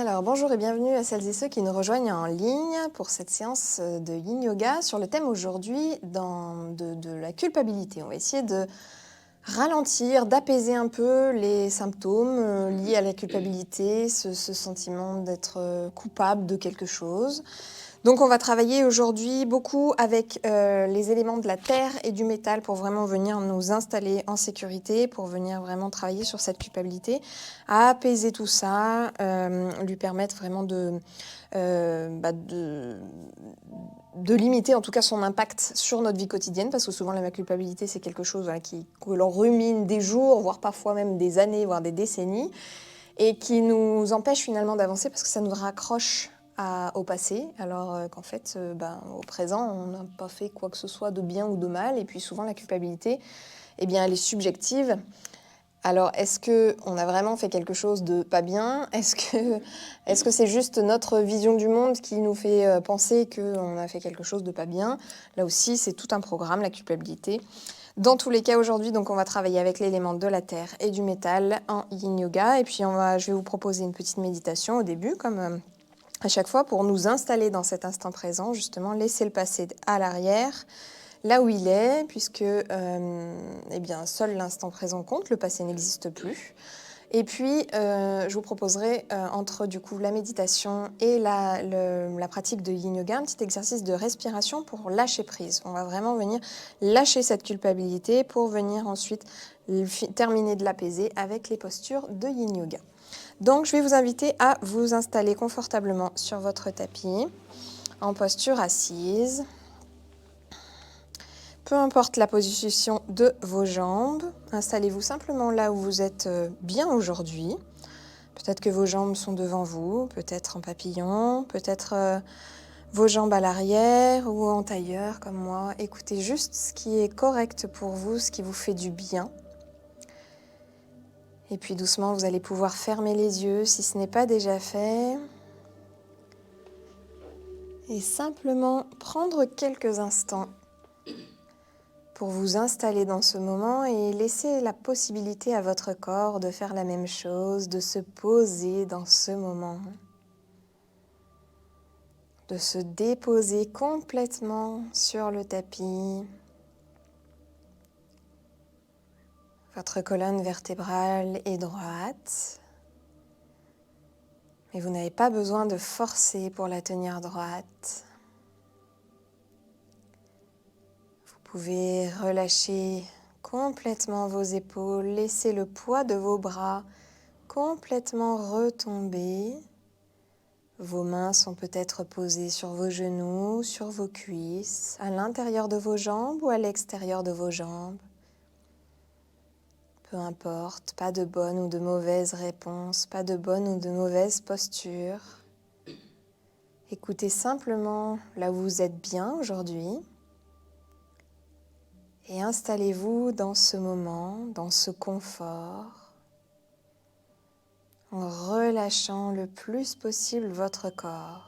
Alors bonjour et bienvenue à celles et ceux qui nous rejoignent en ligne pour cette séance de Yin Yoga sur le thème aujourd'hui de la culpabilité. On va essayer de ralentir, d'apaiser un peu les symptômes liés à la culpabilité, ce sentiment d'être coupable de quelque chose. Donc on va travailler aujourd'hui beaucoup avec les éléments de la terre et du métal pour vraiment venir nous installer en sécurité, pour venir vraiment travailler sur cette culpabilité, à apaiser tout ça, lui permettre vraiment de limiter en tout cas son impact sur notre vie quotidienne, parce que souvent la culpabilité c'est quelque chose que l'on rumine des jours, voire parfois même des années, voire des décennies, et qui nous empêche finalement d'avancer parce que ça nous raccroche au passé, alors qu'en fait, au présent, on n'a pas fait quoi que ce soit de bien ou de mal. Et puis souvent, la culpabilité, eh bien, elle est subjective. Alors, est-ce qu'on a vraiment fait quelque chose de pas bien? Est-ce que c'est juste notre vision du monde qui nous fait penser qu'on a fait quelque chose de pas bien? Là aussi, c'est tout un programme, la culpabilité. Dans tous les cas, aujourd'hui, donc, on va travailler avec l'élément de la terre et du métal en Yin Yoga. Et puis, je vais vous proposer une petite méditation au début, comme à chaque fois, pour nous installer dans cet instant présent, justement, laisser le passé à l'arrière, là où il est, puisque eh bien, seul l'instant présent compte, le passé n'existe plus. Et puis, je vous proposerai, entre du coup, la méditation et la pratique de Yin Yoga, un petit exercice de respiration pour lâcher prise. On va vraiment venir lâcher cette culpabilité pour venir ensuite terminer de l'apaiser avec les postures de Yin Yoga. Donc, je vais vous inviter à vous installer confortablement sur votre tapis, en posture assise. Peu importe la position de vos jambes, installez-vous simplement là où vous êtes bien aujourd'hui. Peut-être que vos jambes sont devant vous, peut-être en papillon, peut-être vos jambes à l'arrière ou en tailleur comme moi. Écoutez juste ce qui est correct pour vous, ce qui vous fait du bien. Et puis doucement, vous allez pouvoir fermer les yeux si ce n'est pas déjà fait. Et simplement prendre quelques instants pour vous installer dans ce moment et laisser la possibilité à votre corps de faire la même chose, de se poser dans ce moment, de se déposer complètement sur le tapis. Votre colonne vertébrale est droite, mais vous n'avez pas besoin de forcer pour la tenir droite. Vous pouvez relâcher complètement vos épaules, laisser le poids de vos bras complètement retomber. Vos mains sont peut-être posées sur vos genoux, sur vos cuisses, à l'intérieur de vos jambes ou à l'extérieur de vos jambes. Peu importe, pas de bonne ou de mauvaise réponse, pas de bonne ou de mauvaise posture. Écoutez simplement là où vous êtes bien aujourd'hui et installez-vous dans ce moment, dans ce confort, en relâchant le plus possible votre corps.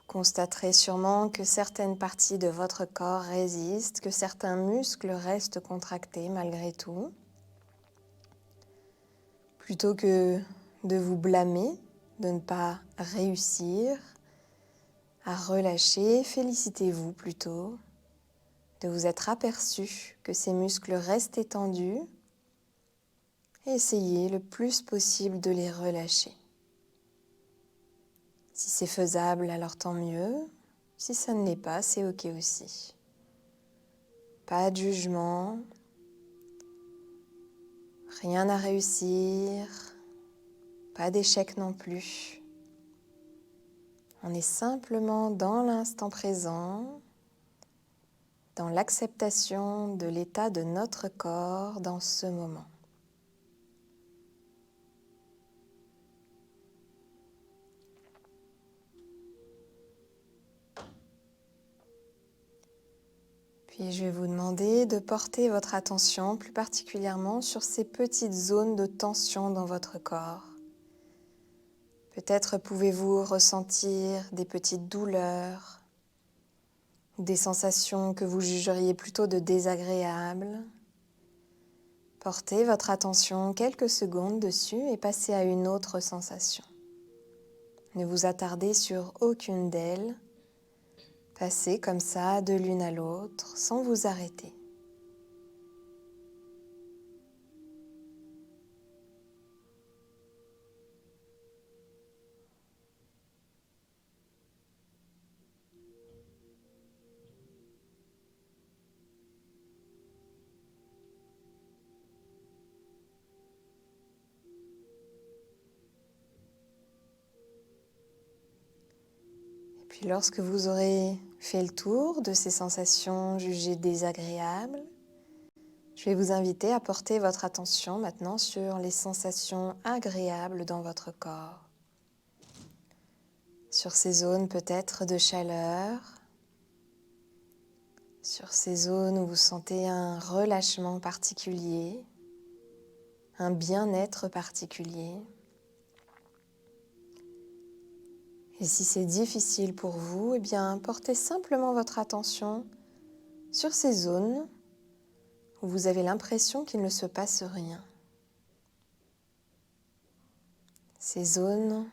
Constaterez sûrement que certaines parties de votre corps résistent, que certains muscles restent contractés malgré tout. Plutôt que de vous blâmer, de ne pas réussir à relâcher, félicitez-vous plutôt de vous être aperçu que ces muscles restent étendus et essayez le plus possible de les relâcher. Si c'est faisable, alors tant mieux. Si ça ne l'est pas, c'est OK aussi. Pas de jugement, rien à réussir, pas d'échec non plus. On est simplement dans l'instant présent, dans l'acceptation de l'état de notre corps dans ce moment. Puis je vais vous demander de porter votre attention plus particulièrement sur ces petites zones de tension dans votre corps. Peut-être pouvez-vous ressentir des petites douleurs, des sensations que vous jugeriez plutôt de désagréables. Portez votre attention quelques secondes dessus et passez à une autre sensation. Ne vous attardez sur aucune d'elles. Passez comme ça de l'une à l'autre sans vous arrêter. Puis lorsque vous aurez fait le tour de ces sensations jugées désagréables, je vais vous inviter à porter votre attention maintenant sur les sensations agréables dans votre corps, sur ces zones peut-être de chaleur, sur ces zones où vous sentez un relâchement particulier, un bien-être particulier. Et si c'est difficile pour vous, eh bien, portez simplement votre attention sur ces zones où vous avez l'impression qu'il ne se passe rien. Ces zones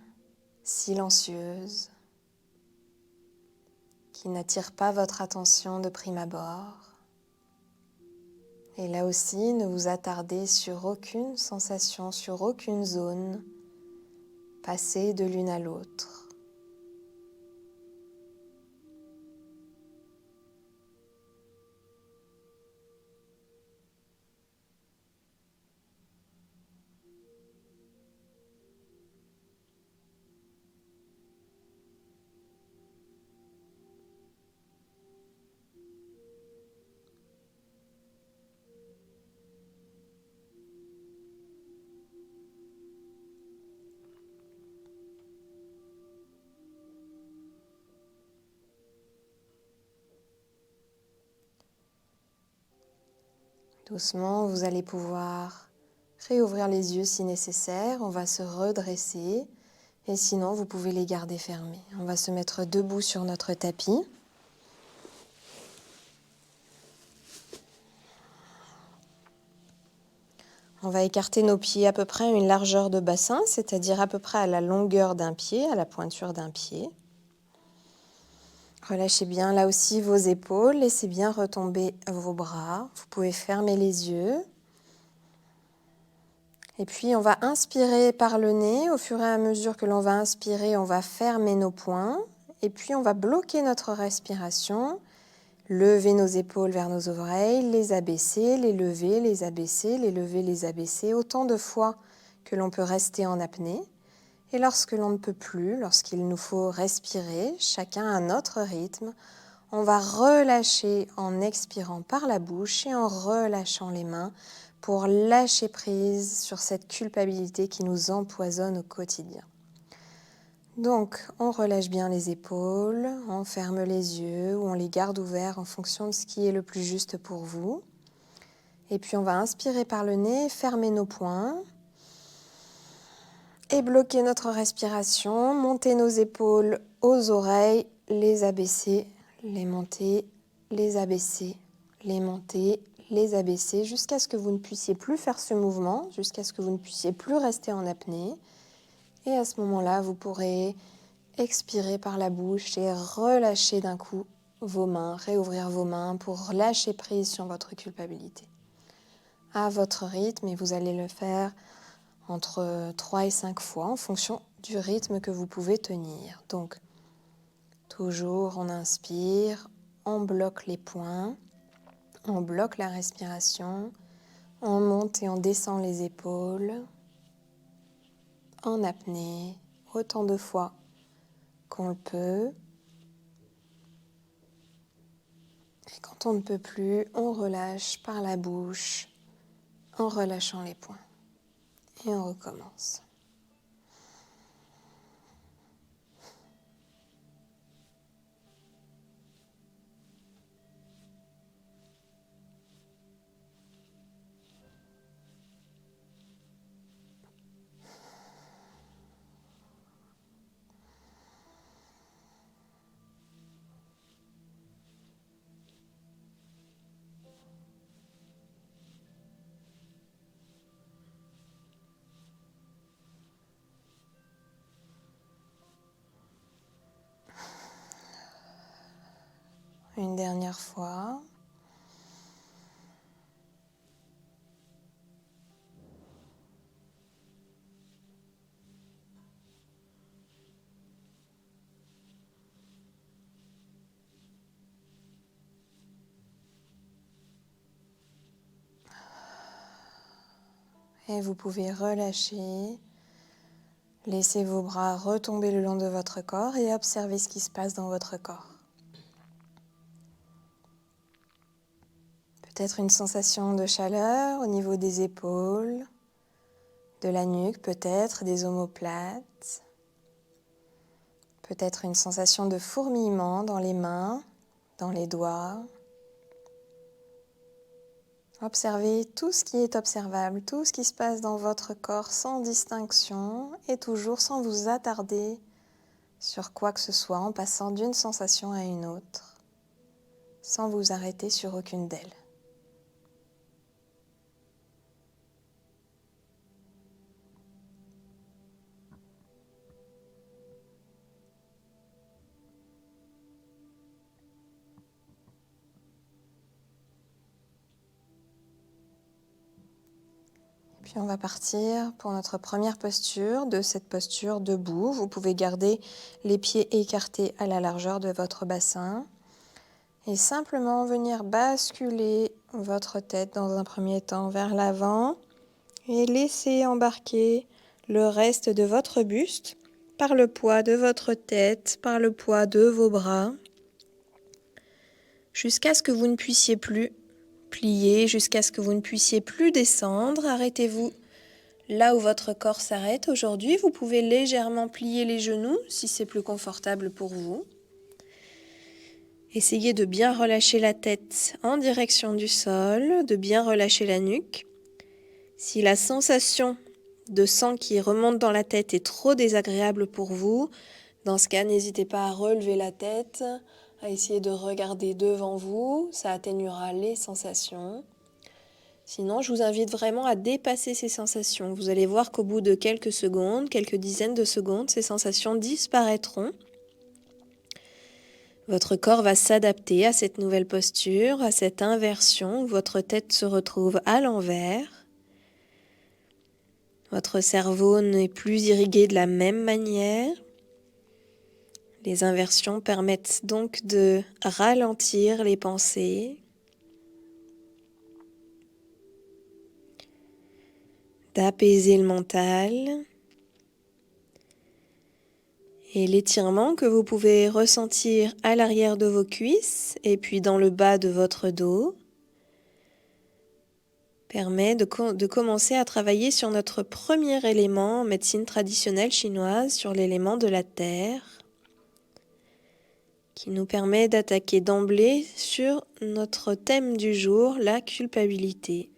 silencieuses qui n'attirent pas votre attention de prime abord. Et là aussi, ne vous attardez sur aucune sensation, sur aucune zone. Passez de l'une à l'autre. Doucement, vous allez pouvoir réouvrir les yeux si nécessaire. On va se redresser et sinon, vous pouvez les garder fermés. On va se mettre debout sur notre tapis. On va écarter nos pieds à peu près à une largeur de bassin, c'est-à-dire à peu près à la longueur d'un pied, à la pointure d'un pied. Relâchez bien là aussi vos épaules, laissez bien retomber vos bras. Vous pouvez fermer les yeux. Et puis on va inspirer par le nez. Au fur et à mesure que l'on va inspirer, on va fermer nos poings. Et puis on va bloquer notre respiration. Lever nos épaules vers nos oreilles, les abaisser, les lever, les abaisser, les lever, les abaisser, autant de fois que l'on peut rester en apnée. Et lorsque l'on ne peut plus, lorsqu'il nous faut respirer, chacun à notre rythme, on va relâcher en expirant par la bouche et en relâchant les mains pour lâcher prise sur cette culpabilité qui nous empoisonne au quotidien. Donc, on relâche bien les épaules, on ferme les yeux ou on les garde ouverts en fonction de ce qui est le plus juste pour vous. Et puis, on va inspirer par le nez, fermer nos poings et bloquer notre respiration, monter nos épaules aux oreilles, les abaisser, les monter, les abaisser, les monter, les abaisser, jusqu'à ce que vous ne puissiez plus faire ce mouvement, jusqu'à ce que vous ne puissiez plus rester en apnée. Et à ce moment-là, vous pourrez expirer par la bouche et relâcher d'un coup vos mains, réouvrir vos mains pour lâcher prise sur votre culpabilité. À votre rythme, et vous allez le faire entre 3 et 5 fois en fonction du rythme que vous pouvez tenir. Donc, toujours on inspire, on bloque les poings, on bloque la respiration, on monte et on descend les épaules en apnée, autant de fois qu'on le peut. Et quand on ne peut plus, on relâche par la bouche en relâchant les poings. Et on recommence. Une dernière fois. Et vous pouvez relâcher. Laissez vos bras retomber le long de votre corps et observez ce qui se passe dans votre corps. Peut-être une sensation de chaleur au niveau des épaules, de la nuque, peut-être des omoplates. Peut-être une sensation de fourmillement dans les mains, dans les doigts. Observez tout ce qui est observable, tout ce qui se passe dans votre corps sans distinction et toujours sans vous attarder sur quoi que ce soit en passant d'une sensation à une autre, sans vous arrêter sur aucune d'elles. Puis on va partir pour notre première posture. De cette posture debout, vous pouvez garder les pieds écartés à la largeur de votre bassin et simplement venir basculer votre tête dans un premier temps vers l'avant et laisser embarquer le reste de votre buste par le poids de votre tête, par le poids de vos bras, jusqu'à ce que vous ne puissiez plus plier, jusqu'à ce que vous ne puissiez plus descendre. Arrêtez-vous là où votre corps s'arrête. Aujourd'hui, vous pouvez légèrement plier les genoux si c'est plus confortable pour vous. Essayez de bien relâcher la tête en direction du sol, de bien relâcher la nuque. Si la sensation de sang qui remonte dans la tête est trop désagréable pour vous, dans ce cas, n'hésitez pas à relever la tête, à essayer de regarder devant vous, ça atténuera les sensations. Sinon, je vous invite vraiment à dépasser ces sensations. Vous allez voir qu'au bout de quelques secondes, quelques dizaines de secondes, ces sensations disparaîtront. Votre corps va s'adapter à cette nouvelle posture, à cette inversion où votre tête se retrouve à l'envers. Votre cerveau n'est plus irrigué de la même manière. Les inversions permettent donc de ralentir les pensées, d'apaiser le mental. Et l'étirement que vous pouvez ressentir à l'arrière de vos cuisses et puis dans le bas de votre dos permet de commencer à travailler sur notre premier élément en médecine traditionnelle chinoise, sur l'élément de la terre, qui nous permet d'attaquer d'emblée sur notre thème du jour, la culpabilité.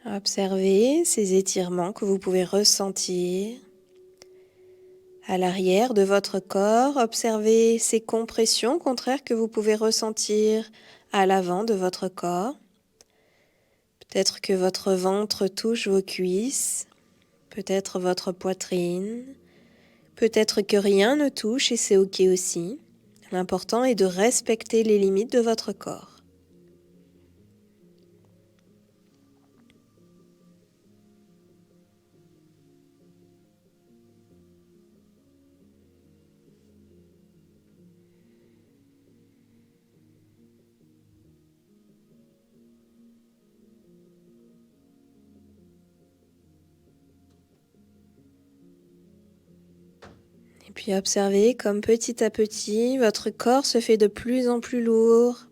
Observez ces étirements que vous pouvez ressentir à l'arrière de votre corps. Observez ces compressions contraires que vous pouvez ressentir à l'avant de votre corps. Peut-être que votre ventre touche vos cuisses, peut-être votre poitrine, peut-être que rien ne touche et c'est ok aussi. L'important est de respecter les limites de votre corps. Et puis observez comme petit à petit, votre corps se fait de plus en plus lourd.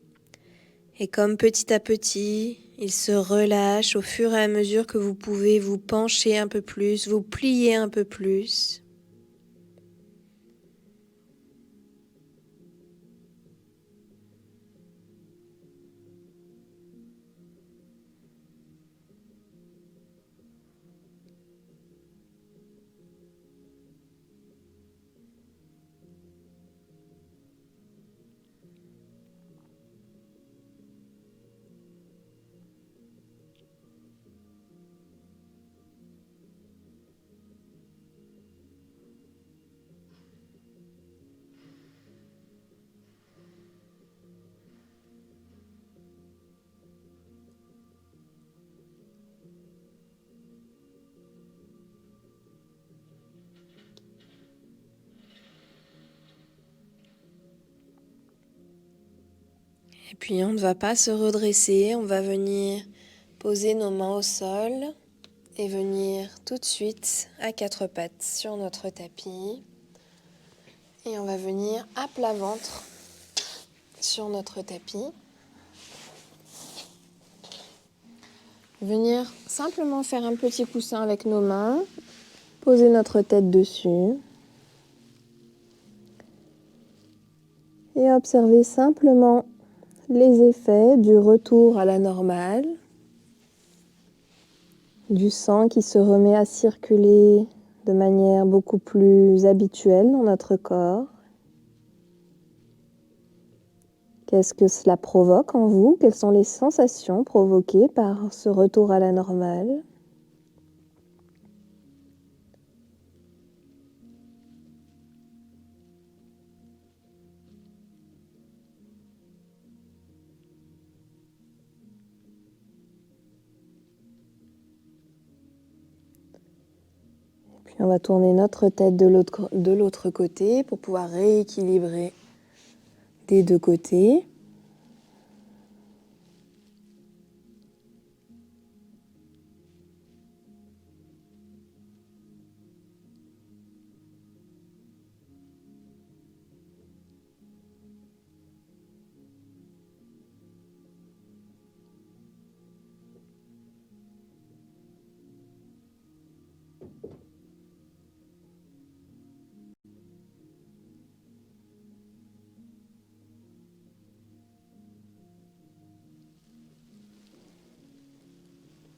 Et comme petit à petit, il se relâche au fur et à mesure que vous pouvez vous pencher un peu plus, vous plier un peu plus. Et puis on ne va pas se redresser, on va venir poser nos mains au sol et venir tout de suite à quatre pattes sur notre tapis. Et on va venir à plat ventre sur notre tapis. Venir simplement faire un petit coussin avec nos mains, poser notre tête dessus et observer simplement les effets du retour à la normale, du sang qui se remet à circuler de manière beaucoup plus habituelle dans notre corps. Qu'est-ce que cela provoque en vous? Quelles sont les sensations provoquées par ce retour à la normale? Puis on va tourner notre tête de l'autre côté pour pouvoir rééquilibrer des deux côtés.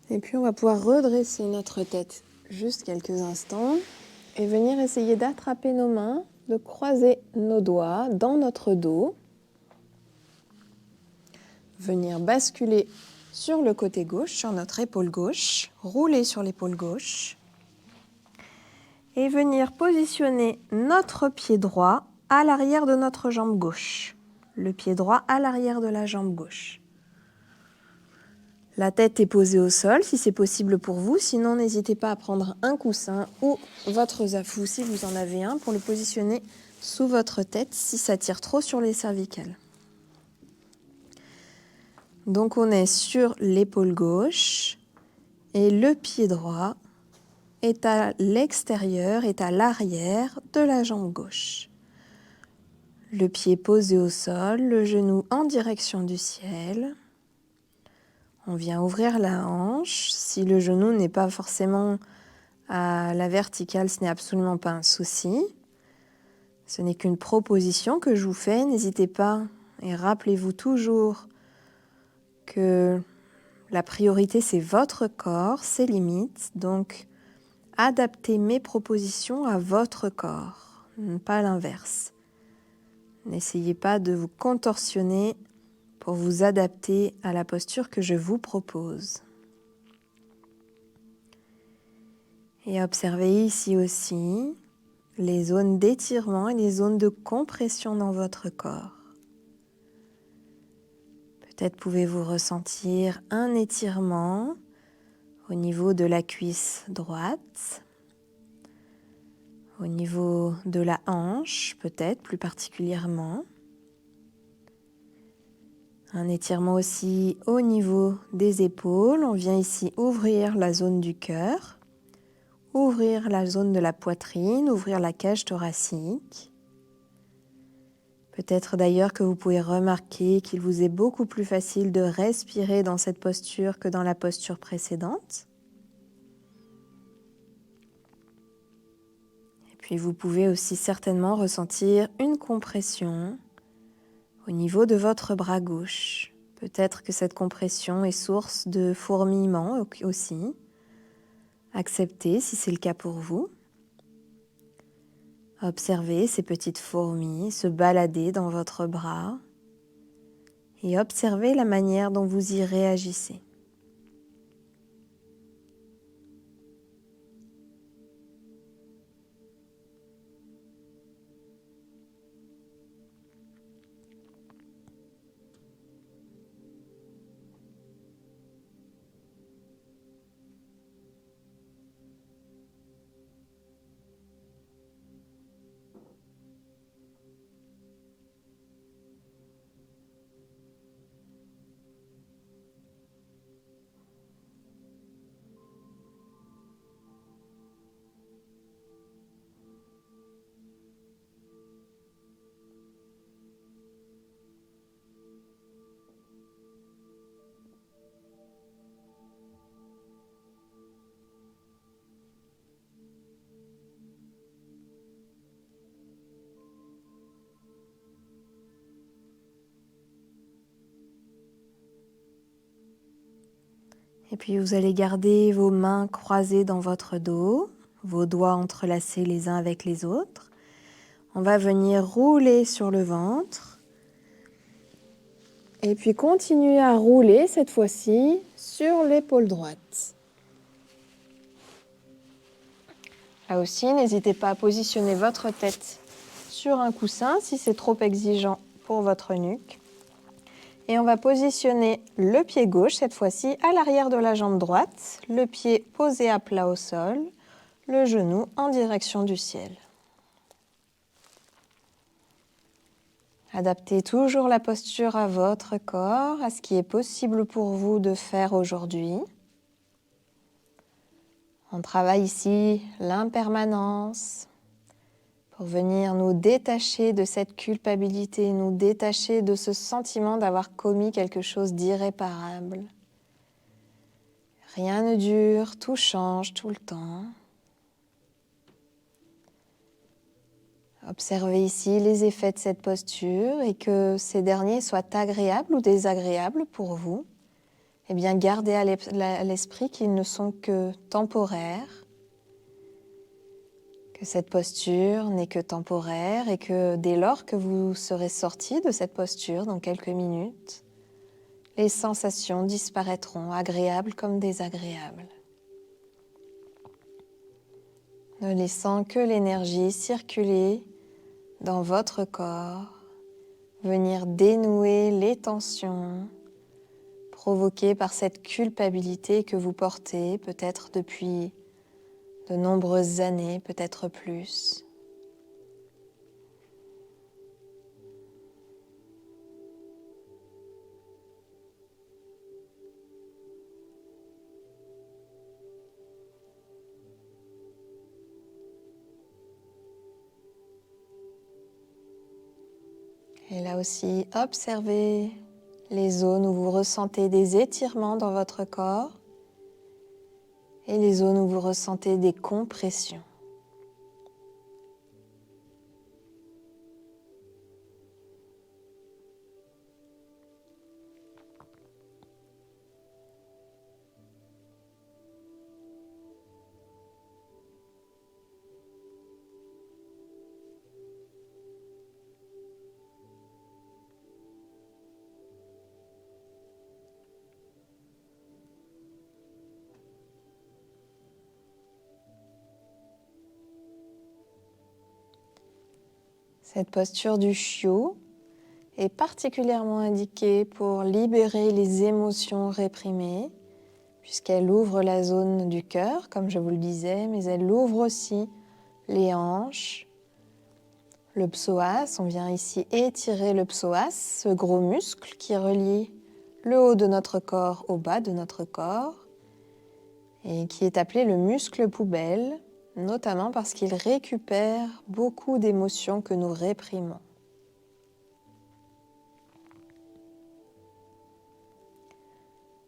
Et puis on va pouvoir redresser notre tête juste quelques instants et venir essayer d'attraper nos mains, de croiser nos doigts dans notre dos. Venir basculer sur le côté gauche, sur notre épaule gauche, rouler sur l'épaule gauche et venir positionner notre pied droit à l'arrière de notre jambe gauche. Le pied droit à l'arrière de la jambe gauche. La tête est posée au sol si c'est possible pour vous, sinon n'hésitez pas à prendre un coussin ou votre zafou si vous en avez un pour le positionner sous votre tête si ça tire trop sur les cervicales. Donc on est sur l'épaule gauche et le pied droit est à l'extérieur, est à l'arrière de la jambe gauche. Le pied posé au sol, le genou en direction du ciel. On vient ouvrir la hanche. Si le genou n'est pas forcément à la verticale, ce n'est absolument pas un souci. Ce n'est qu'une proposition que je vous fais. N'hésitez pas et rappelez-vous toujours que la priorité, c'est votre corps, ses limites. Donc, adaptez mes propositions à votre corps, pas l'inverse. N'essayez pas de vous contorsionner pour vous adapter à la posture que je vous propose. Et observez ici aussi les zones d'étirement et les zones de compression dans votre corps. Peut-être pouvez-vous ressentir un étirement au niveau de la cuisse droite, au niveau de la hanche, peut-être plus particulièrement. Un étirement aussi au niveau des épaules. On vient ici ouvrir la zone du cœur, ouvrir la zone de la poitrine, ouvrir la cage thoracique. Peut-être d'ailleurs que vous pouvez remarquer qu'il vous est beaucoup plus facile de respirer dans cette posture que dans la posture précédente. Et puis vous pouvez aussi certainement ressentir une compression au niveau de votre bras gauche. Peut-être que cette compression est source de fourmillement aussi. Acceptez si c'est le cas pour vous. Observez ces petites fourmis se balader dans votre bras et observez la manière dont vous y réagissez. Et puis vous allez garder vos mains croisées dans votre dos, vos doigts entrelacés les uns avec les autres. On va venir rouler sur le ventre. Et puis continuer à rouler cette fois-ci sur l'épaule droite. Là aussi, n'hésitez pas à positionner votre tête sur un coussin si c'est trop exigeant pour votre nuque. Et on va positionner le pied gauche cette fois-ci à l'arrière de la jambe droite, le pied posé à plat au sol, le genou en direction du ciel. Adaptez toujours la posture à votre corps, à ce qui est possible pour vous de faire aujourd'hui. On travaille ici l'impermanence pour venir nous détacher de cette culpabilité, nous détacher de ce sentiment d'avoir commis quelque chose d'irréparable. Rien ne dure, tout change tout le temps. Observez ici les effets de cette posture et que ces derniers soient agréables ou désagréables pour vous. Eh bien, gardez à l'esprit qu'ils ne sont que temporaires, que cette posture n'est que temporaire et que dès lors que vous serez sorti de cette posture dans quelques minutes, les sensations disparaîtront, agréables comme désagréables. Ne laissant que l'énergie circuler dans votre corps, venir dénouer les tensions provoquées par cette culpabilité que vous portez peut-être depuis de nombreuses années, peut-être plus. Et là aussi, observez les zones où vous ressentez des étirements dans votre corps et les zones où vous ressentez des compressions. Cette posture du chiot est particulièrement indiquée pour libérer les émotions réprimées, puisqu'elle ouvre la zone du cœur, comme je vous le disais, mais elle ouvre aussi les hanches, le psoas. On vient ici étirer le psoas, ce gros muscle qui relie le haut de notre corps au bas de notre corps et qui est appelé le muscle poubelle, notamment parce qu'il récupère beaucoup d'émotions que nous réprimons.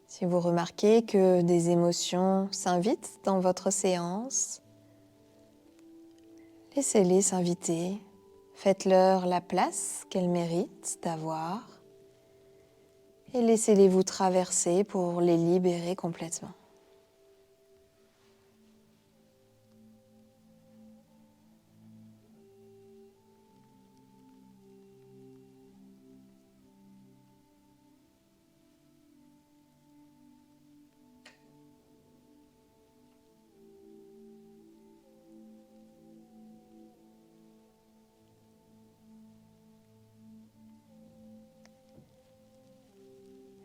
Si vous remarquez que des émotions s'invitent dans votre séance, laissez-les s'inviter, faites-leur la place qu'elles méritent d'avoir et laissez-les vous traverser pour les libérer complètement.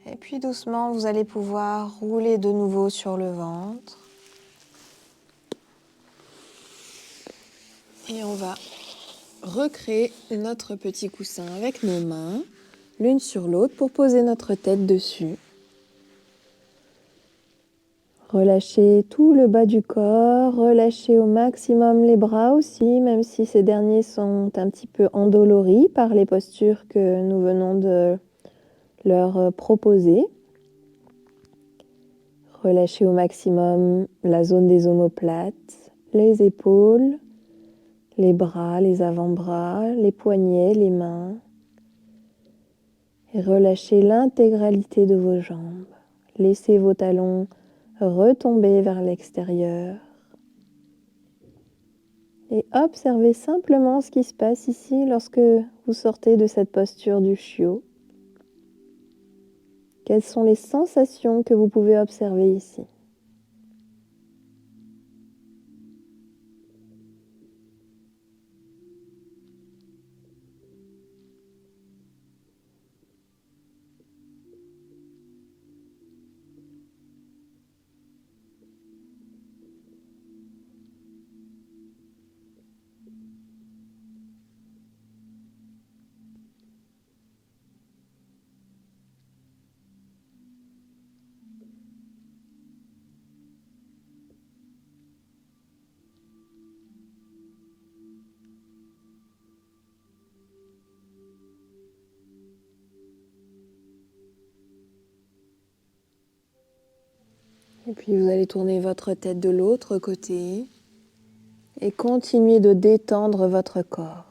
Et puis doucement, vous allez pouvoir rouler de nouveau sur le ventre. Et on va recréer notre petit coussin avec nos mains, l'une sur l'autre, pour poser notre tête dessus. Relâchez tout le bas du corps, relâchez au maximum les bras aussi, même si ces derniers sont un petit peu endoloris par les postures que nous venons de leur proposer. Relâchez au maximum la zone des omoplates, les épaules, les bras, les avant-bras, les poignets, les mains. Et relâchez l'intégralité de vos jambes. Laissez vos talons retomber vers l'extérieur. Et observez simplement ce qui se passe ici lorsque vous sortez de cette posture du chiot. Quelles sont les sensations que vous pouvez observer ici? Et puis vous allez tourner votre tête de l'autre côté et continuer de détendre votre corps.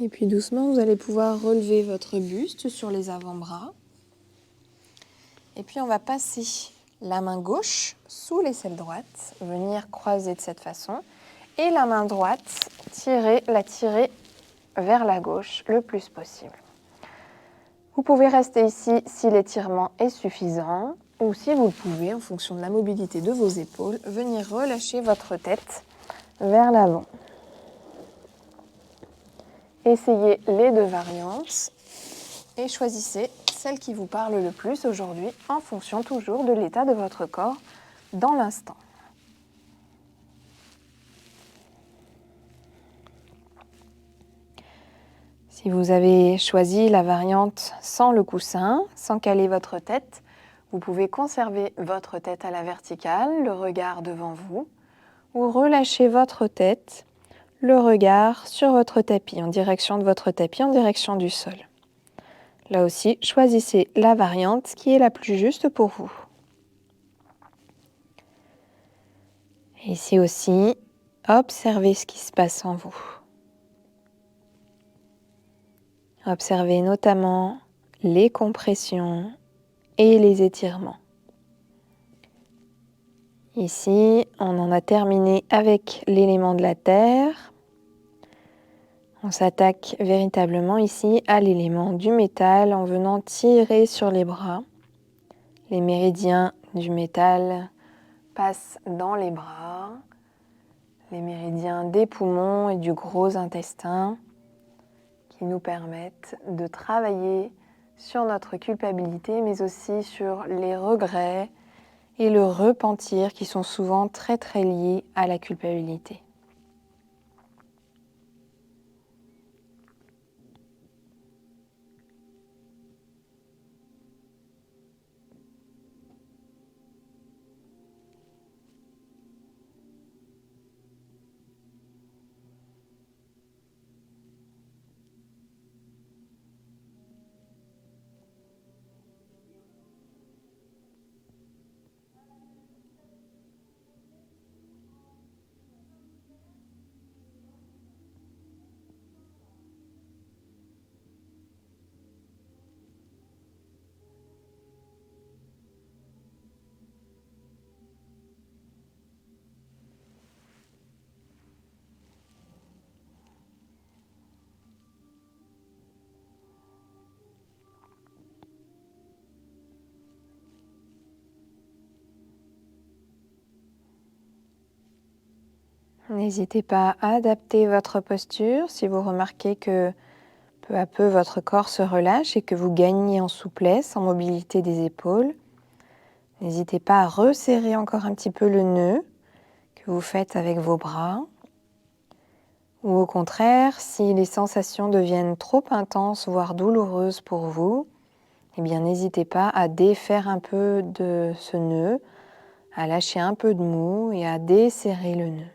Et puis doucement, vous allez pouvoir relever votre buste sur les avant-bras. Et puis on va passer la main gauche sous l'aisselle droite, venir croiser de cette façon. Et la main droite, la tirer vers la gauche le plus possible. Vous pouvez rester ici si l'étirement est suffisant, ou si vous le pouvez, en fonction de la mobilité de vos épaules, venir relâcher votre tête vers l'avant. Essayez les deux variantes et choisissez celle qui vous parle le plus aujourd'hui en fonction toujours de l'état de votre corps dans l'instant. Si vous avez choisi la variante sans le coussin, sans caler votre tête, vous pouvez conserver votre tête à la verticale, le regard devant vous, ou relâcher votre tête, le regard sur votre tapis, en direction de votre tapis, en direction du sol. Là aussi, choisissez la variante qui est la plus juste pour vous. Et ici aussi, observez ce qui se passe en vous. Observez notamment les compressions et les étirements. Ici, on en a terminé avec l'élément de la terre. On s'attaque véritablement ici à l'élément du métal en venant tirer sur les bras. Les méridiens du métal passent dans les bras, les méridiens des poumons et du gros intestin qui nous permettent de travailler sur notre culpabilité, mais aussi sur les regrets et le repentir qui sont souvent très très liés à la culpabilité. N'hésitez pas à adapter votre posture si vous remarquez que peu à peu votre corps se relâche et que vous gagnez en souplesse, en mobilité des épaules. N'hésitez pas à resserrer encore un petit peu le nœud que vous faites avec vos bras. Ou au contraire, si les sensations deviennent trop intenses, voire douloureuses pour vous, eh bien n'hésitez pas à défaire un peu de ce nœud, à lâcher un peu de mou et à desserrer le nœud.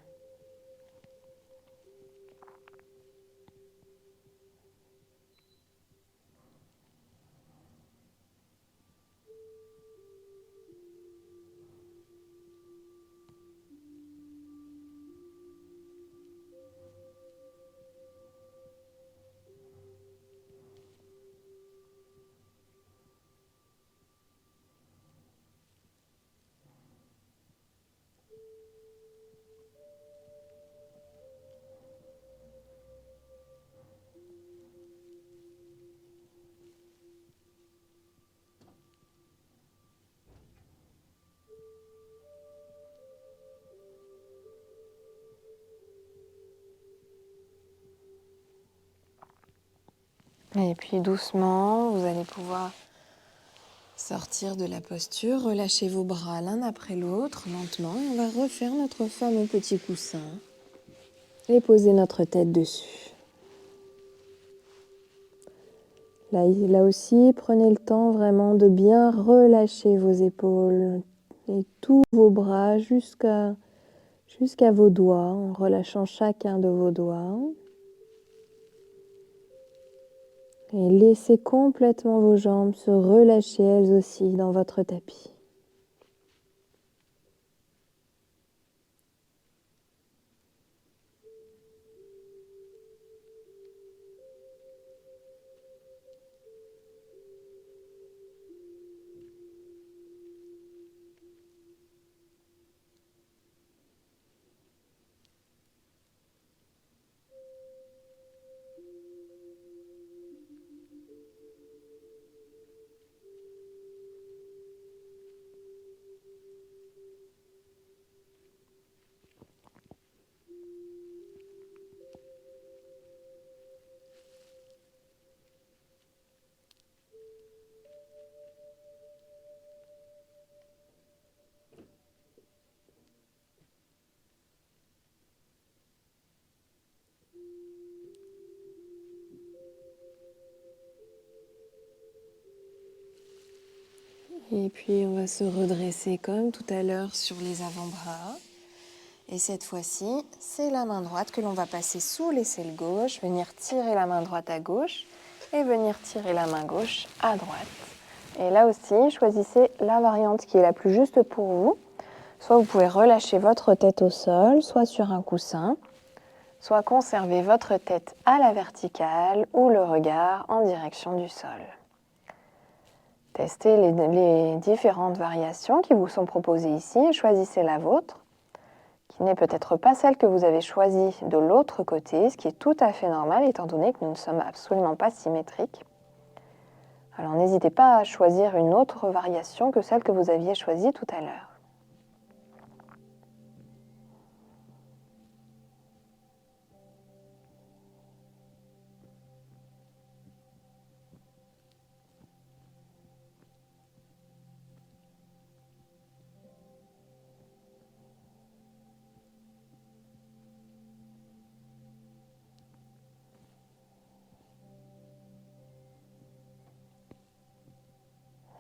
Et puis doucement, vous allez pouvoir sortir de la posture, relâcher vos bras l'un après l'autre, lentement. Et on va refaire notre fameux petit coussin et poser notre tête dessus. Là aussi, prenez le temps vraiment de bien relâcher vos épaules et tous vos bras jusqu'à vos doigts, en relâchant chacun de vos doigts. Et laissez complètement vos jambes se relâcher elles aussi dans votre tapis. Et puis on va se redresser comme tout à l'heure sur les avant-bras. Et cette fois-ci, c'est la main droite que l'on va passer sous l'aisselle gauche, venir tirer la main droite à gauche et venir tirer la main gauche à droite. Et là aussi, choisissez la variante qui est la plus juste pour vous. Soit vous pouvez relâcher votre tête au sol, soit sur un coussin, soit conserver votre tête à la verticale ou le regard en direction du sol. Testez les différentes variations qui vous sont proposées ici et choisissez la vôtre, qui n'est peut-être pas celle que vous avez choisie de l'autre côté, ce qui est tout à fait normal étant donné que nous ne sommes absolument pas symétriques. Alors n'hésitez pas à choisir une autre variation que celle que vous aviez choisie tout à l'heure.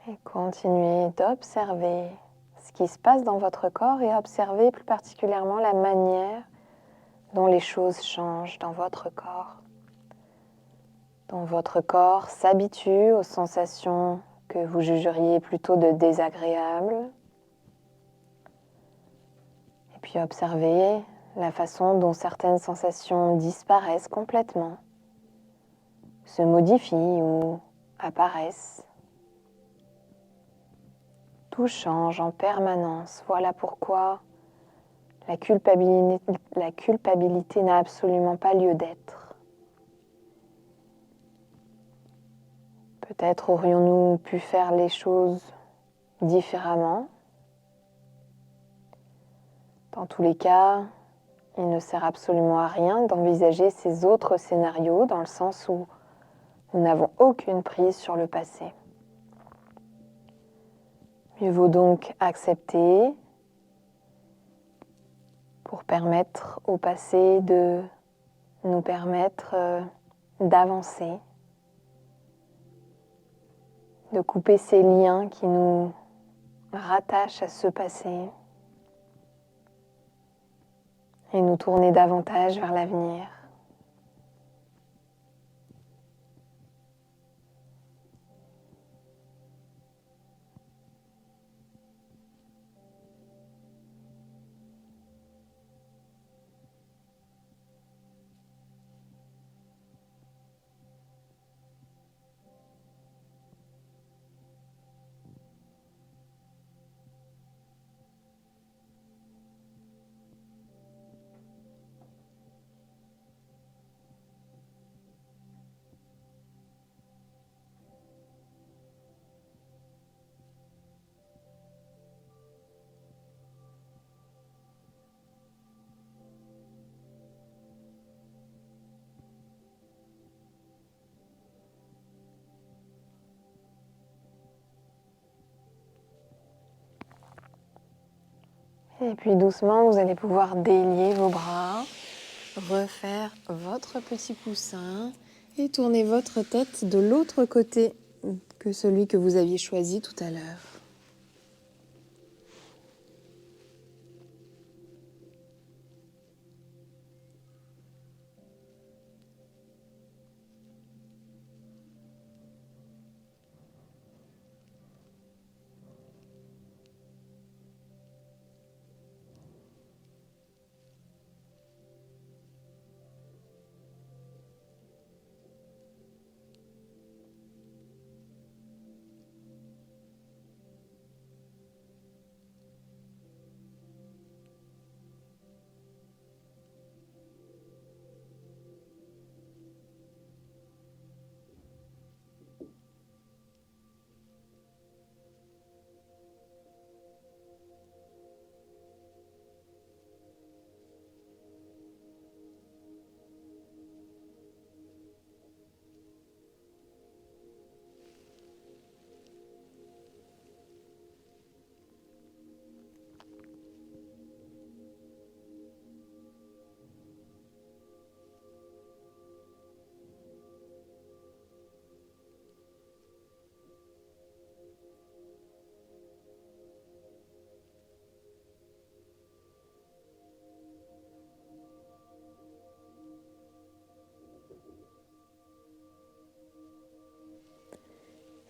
Et continuez d'observer ce qui se passe dans votre corps et observez plus particulièrement la manière dont les choses changent dans votre corps. Dont votre corps s'habitue aux sensations que vous jugeriez plutôt de désagréables. Et puis observez la façon dont certaines sensations disparaissent complètement, se modifient ou apparaissent. Tout change en permanence. Voilà pourquoi la culpabilité n'a absolument pas lieu d'être. Peut-être aurions-nous pu faire les choses différemment. Dans tous les cas, il ne sert absolument à rien d'envisager ces autres scénarios dans le sens où nous n'avons aucune prise sur le passé. Mieux vaut donc accepter pour permettre au passé de nous permettre d'avancer, de couper ces liens qui nous rattachent à ce passé et nous tourner davantage vers l'avenir. Et puis doucement, vous allez pouvoir délier vos bras, refaire votre petit coussin et tourner votre tête de l'autre côté que celui que vous aviez choisi tout à l'heure.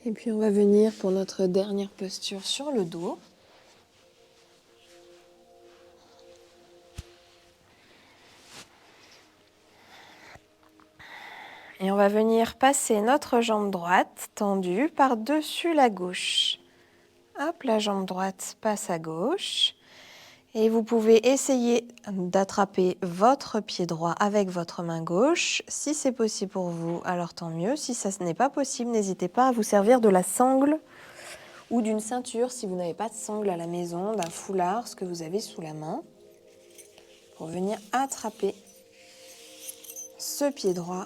Et puis on va venir pour notre dernière posture sur le dos. Et on va venir passer notre jambe droite tendue par-dessus la gauche. Hop, la jambe droite passe à gauche. Et vous pouvez essayer d'attraper votre pied droit avec votre main gauche. Si c'est possible pour vous, alors tant mieux. Si ça n'est pas possible, n'hésitez pas à vous servir de la sangle ou d'une ceinture si vous n'avez pas de sangle à la maison, d'un foulard, ce que vous avez sous la main, pour venir attraper ce pied droit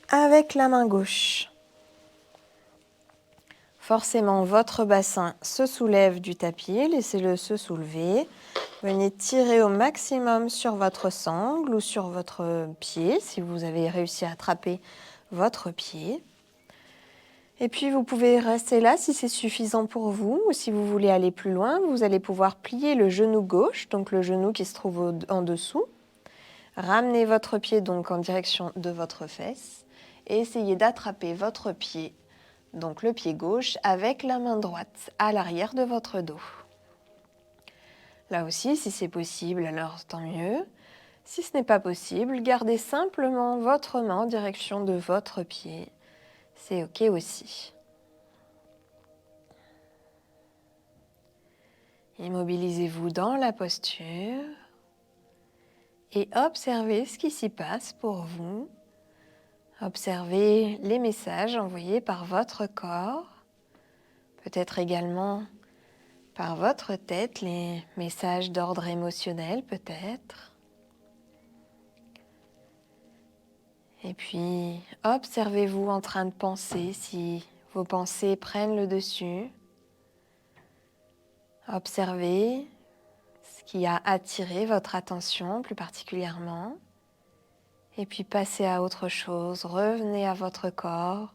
avec la main gauche. Forcément, votre bassin se soulève du tapis, laissez-le se soulever. Venez tirer au maximum sur votre sangle ou sur votre pied, si vous avez réussi à attraper votre pied. Et puis, vous pouvez rester là si c'est suffisant pour vous, ou si vous voulez aller plus loin, vous allez pouvoir plier le genou gauche, donc le genou qui se trouve en dessous. Ramenez votre pied donc en direction de votre fesse et essayez d'attraper votre pied, donc le pied gauche, avec la main droite à l'arrière de votre dos. Là aussi, si c'est possible, alors tant mieux. Si ce n'est pas possible, gardez simplement votre main en direction de votre pied. C'est OK aussi. Immobilisez-vous dans la posture et observez ce qui s'y passe pour vous. Observez les messages envoyés par votre corps, peut-être également par votre tête les messages d'ordre émotionnel peut-être. Et puis, observez-vous en train de penser si vos pensées prennent le dessus. Observez ce qui a attiré votre attention plus particulièrement. Et puis passez à autre chose, revenez à votre corps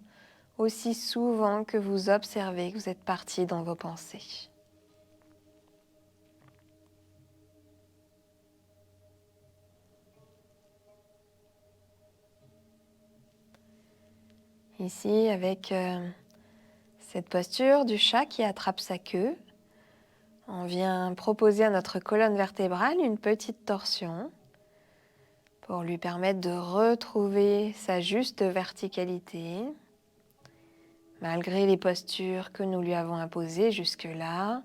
aussi souvent que vous observez que vous êtes parti dans vos pensées. Ici, avec cette posture du chat qui attrape sa queue, on vient proposer à notre colonne vertébrale une petite torsion pour lui permettre de retrouver sa juste verticalité, malgré les postures que nous lui avons imposées jusque-là.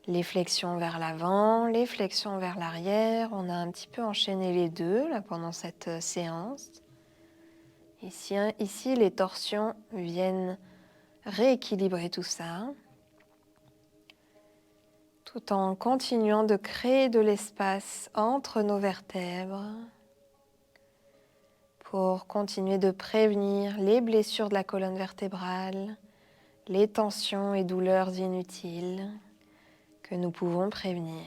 Les flexions vers l'avant, les flexions vers l'arrière. On a un petit peu enchaîné les deux là, pendant cette séance. Ici, les torsions viennent rééquilibrer tout ça, tout en continuant de créer de l'espace entre nos vertèbres pour continuer de prévenir les blessures de la colonne vertébrale, les tensions et douleurs inutiles que nous pouvons prévenir.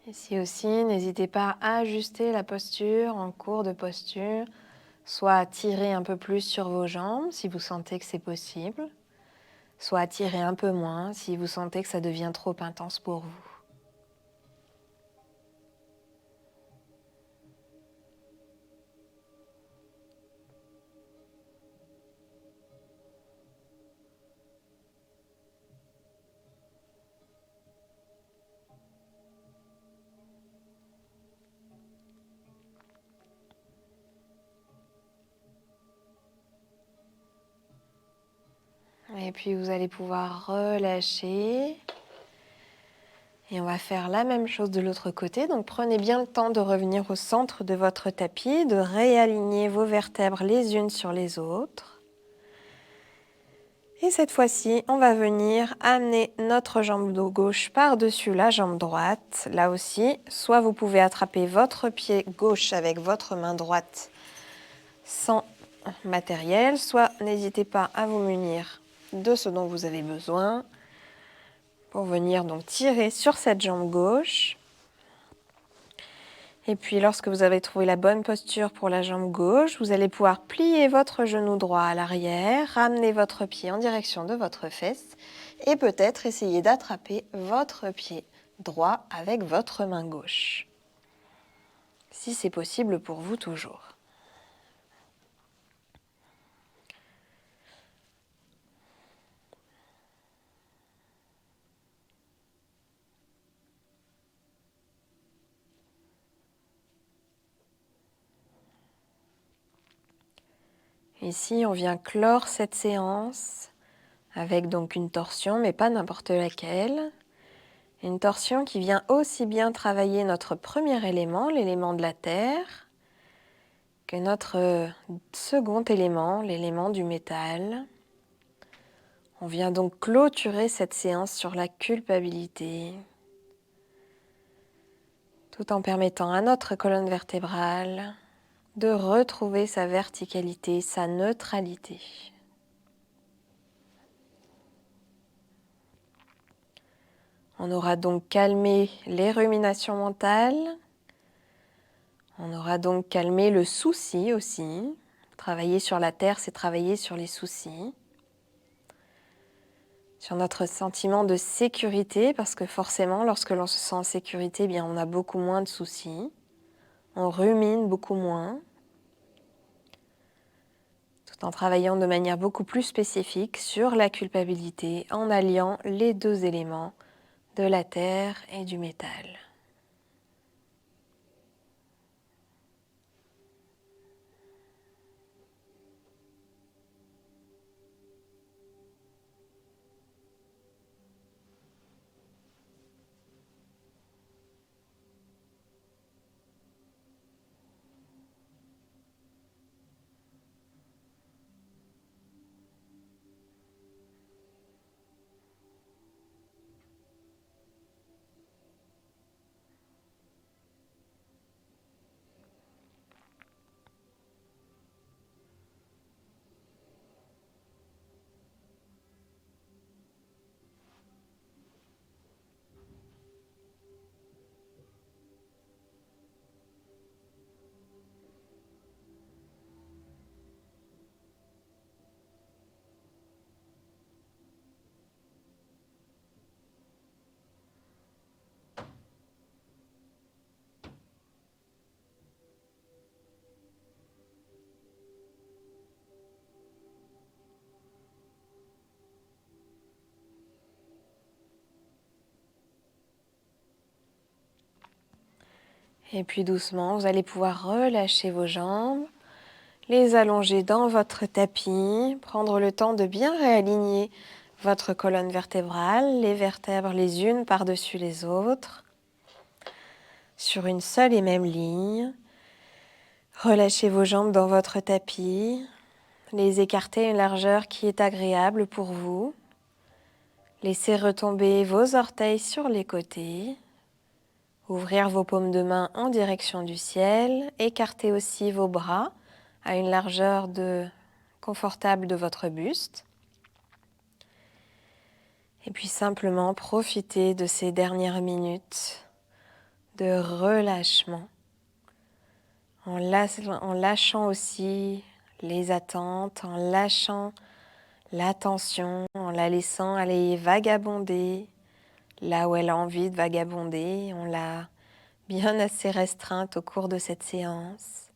Ici aussi, n'hésitez pas à ajuster la posture en cours de posture, soit à tirer un peu plus sur vos jambes si vous sentez que c'est possible, soit à tirer un peu moins si vous sentez que ça devient trop intense pour vous. Et puis vous allez pouvoir relâcher. Et on va faire la même chose de l'autre côté. Donc prenez bien le temps de revenir au centre de votre tapis, de réaligner vos vertèbres les unes sur les autres. Et cette fois-ci, on va venir amener notre jambe gauche par-dessus la jambe droite. Là aussi, soit vous pouvez attraper votre pied gauche avec votre main droite sans matériel, soit n'hésitez pas à vous munir de ce dont vous avez besoin pour venir donc tirer sur cette jambe gauche. Et puis lorsque vous avez trouvé la bonne posture pour la jambe gauche, vous allez pouvoir plier votre genou droit à l'arrière, ramener votre pied en direction de votre fesse et peut-être essayer d'attraper votre pied droit avec votre main gauche, si c'est possible pour vous toujours. Ici, on vient clore cette séance avec donc une torsion, mais pas n'importe laquelle. Une torsion qui vient aussi bien travailler notre premier élément, l'élément de la terre, que notre second élément, l'élément du métal. On vient donc clôturer cette séance sur la culpabilité, tout en permettant à notre colonne vertébrale de retrouver sa verticalité, sa neutralité. On aura donc calmé les ruminations mentales. On aura donc calmé le souci aussi. Travailler sur la terre, c'est travailler sur les soucis, sur notre sentiment de sécurité, parce que forcément, lorsque l'on se sent en sécurité, eh bien, on a beaucoup moins de soucis, on rumine beaucoup moins, tout en travaillant de manière beaucoup plus spécifique sur la culpabilité, en alliant les deux éléments de la terre et du métal. Et puis doucement, vous allez pouvoir relâcher vos jambes, les allonger dans votre tapis, prendre le temps de bien réaligner votre colonne vertébrale, les vertèbres les unes par-dessus les autres, sur une seule et même ligne. Relâchez vos jambes dans votre tapis, les écarter à une largeur qui est agréable pour vous. Laissez retomber vos orteils sur les côtés. Ouvrir vos paumes de main en direction du ciel. Écartez aussi vos bras à une largeur confortable de votre buste. Et puis simplement profitez de ces dernières minutes de relâchement en lâchant aussi les attentes, en lâchant la tension, en la laissant aller vagabonder là où elle a envie de vagabonder. On l'a bien assez restreinte au cours de cette séance.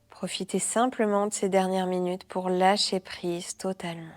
Profitez simplement de ces dernières minutes pour lâcher prise totalement.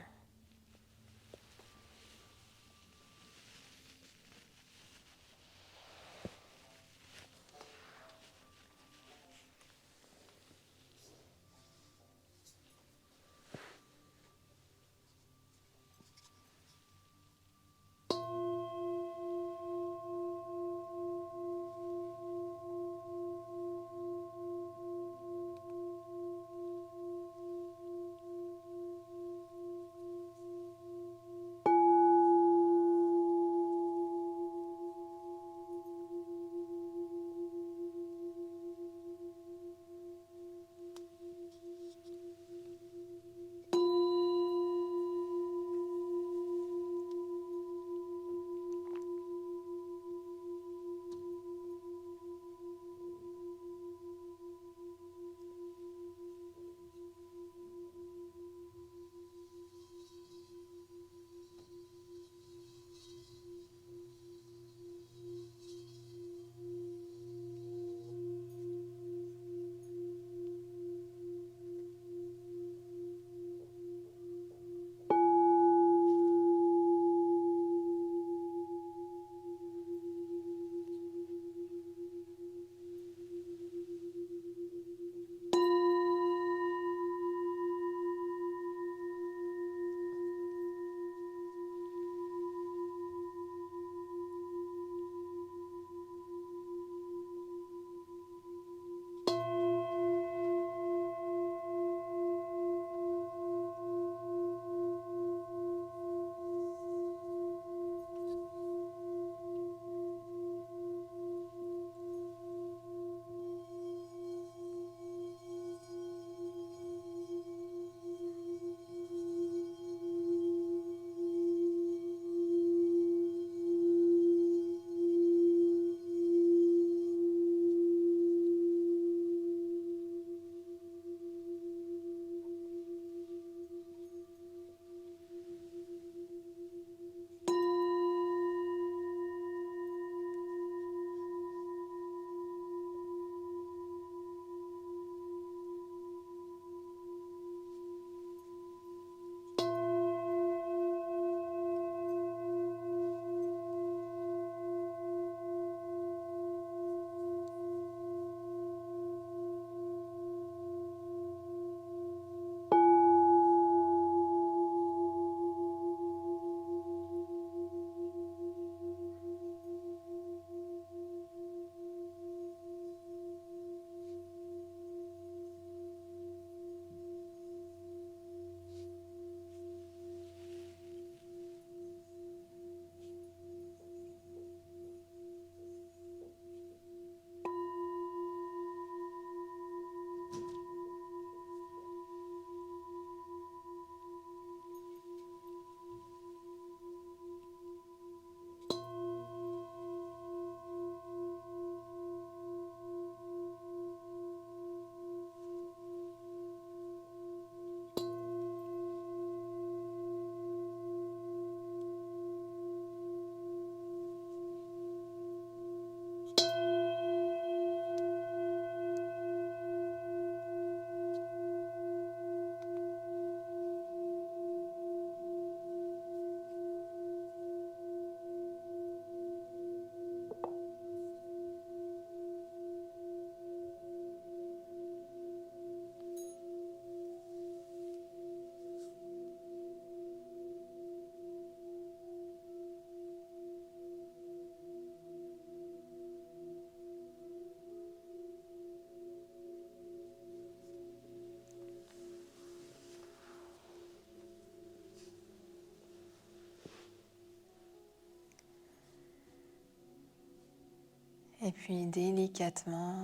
Et puis délicatement,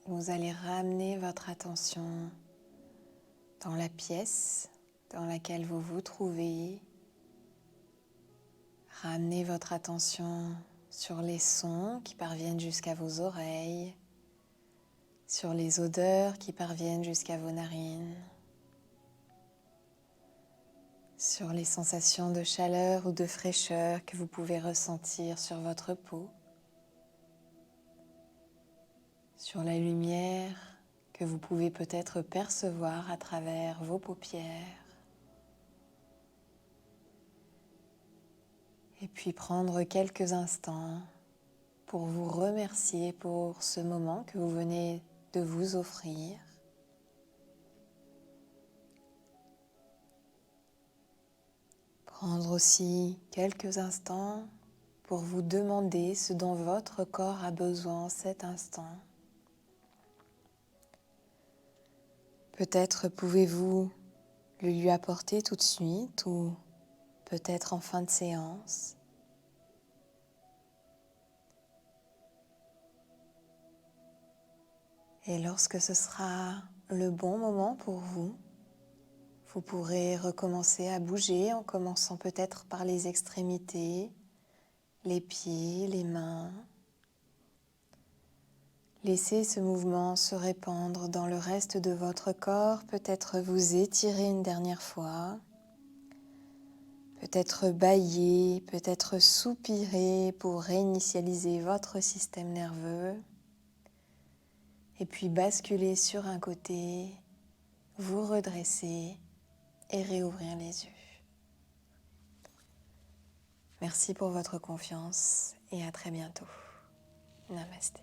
vous allez ramener votre attention dans la pièce dans laquelle vous vous trouvez. Ramenez votre attention sur les sons qui parviennent jusqu'à vos oreilles, sur les odeurs qui parviennent jusqu'à vos narines, sur les sensations de chaleur ou de fraîcheur que vous pouvez ressentir sur votre peau, sur la lumière que vous pouvez peut-être percevoir à travers vos paupières. Et puis prendre quelques instants pour vous remercier pour ce moment que vous venez de vous offrir. Prendre aussi quelques instants pour vous demander ce dont votre corps a besoin en cet instant. Peut-être pouvez-vous le lui apporter tout de suite ou peut-être en fin de séance. Et lorsque ce sera le bon moment pour vous, vous pourrez recommencer à bouger en commençant peut-être par les extrémités, les pieds, les mains. Laissez ce mouvement se répandre dans le reste de votre corps, peut-être vous étirer une dernière fois, peut-être bâiller, peut-être soupirer pour réinitialiser votre système nerveux. Et puis basculer sur un côté, vous redresser et réouvrir les yeux. Merci pour votre confiance et à très bientôt. Namasté.